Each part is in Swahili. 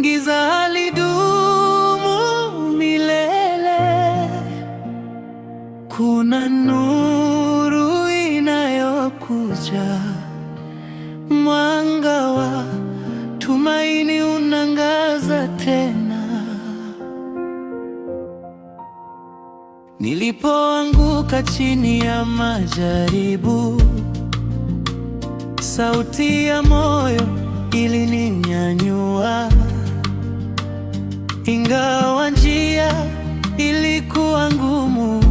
giza halidumu milele. Kuna nuru inayokuja, mwanga wa tumaini unangaza tena. Nilipoanguka chini ya majaribu, sauti ya moyo ilininyanyua. Ingawa njia ilikuwa ngumu,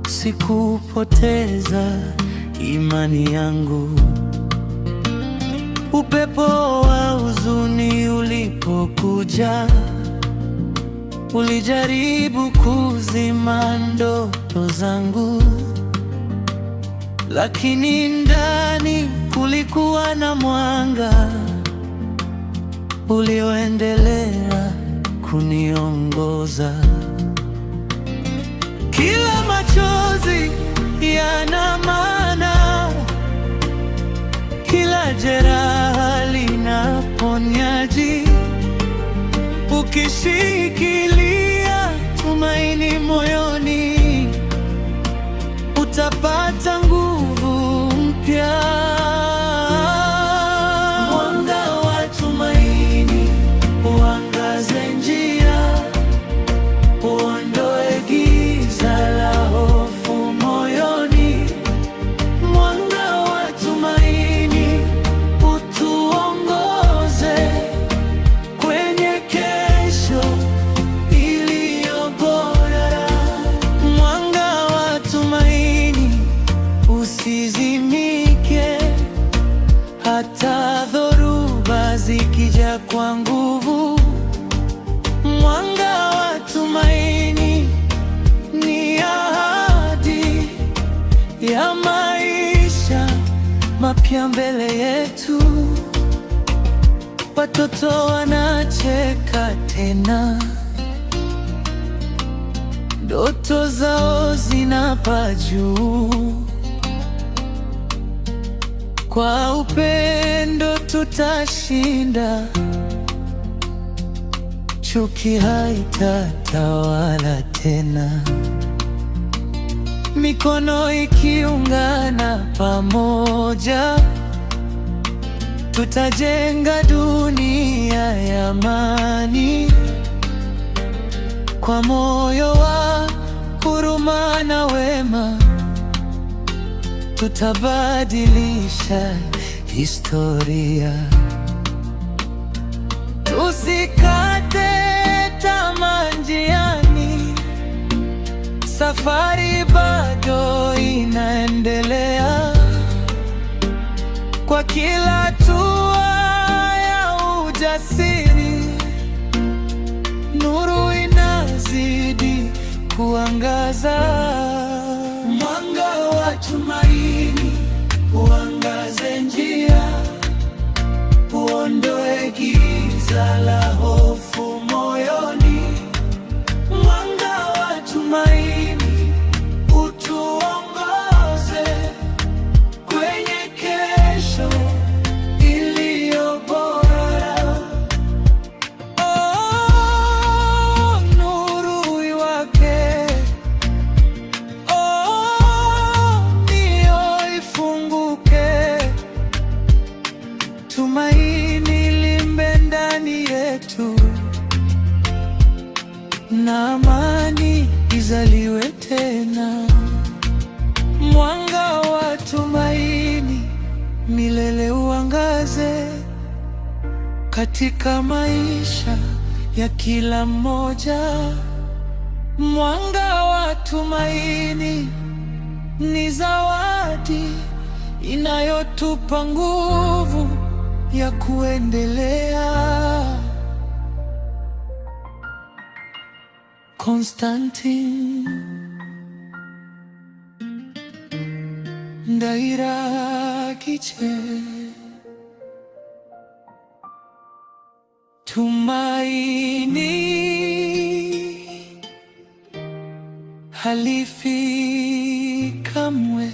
sikupoteza imani yangu. Upepo wa huzuni ulipokuja, ulijaribu kuzima ndoto zangu, lakini ndani kulikuwa na mwanga ulioendelea kuniongoza. Kila machozi yana maana, kila jeraha lina ponyaji. Ukishikilia tumaini moyoni, utapata nguvu mpya. Mwanga wa tumaini uangaze njia, uondoe giza la hofu moyoni. Mwanga wa tumaini utuongoze kwenye kesho iliyo bora. Mwanga wa tumaini usizimike, hata dhoruba zikija kwa nguvu. Mwanga wa tumaini ni ahadi ya maisha mapya mbele yetu. Watoto wanacheka tena, ndoto zao zinapaa juu. Kwa upendo tutashinda, chuki haitatawala tena. Mikono ikiungana pamoja, tutajenga dunia ya amani. Kwa moyo wa huruma na wema, tutabadilisha historia. Tusikate tamaa njiani, safari bado inaendelea. Kwa kila hatua ya ujasiri, nuru inazidi kuangaza. Mwanga wa tumaini uangaze njia, uondoe giza la hofu moyoni. Mwanga wa tumaini utuongoze kwenye kesho iliyo bora. Oh, nuru iwake, oh, ndio ifunguke. Tumaini limbe ndani yetu, na amani izaliwe tena. Mwanga wa tumaini milele uangaze katika maisha ya kila mmoja. Mwanga wa tumaini ni zawadi inayotupa nguvu ya kuendelea. Konstantin Ndairakiche. Tumaini halifi kamwe.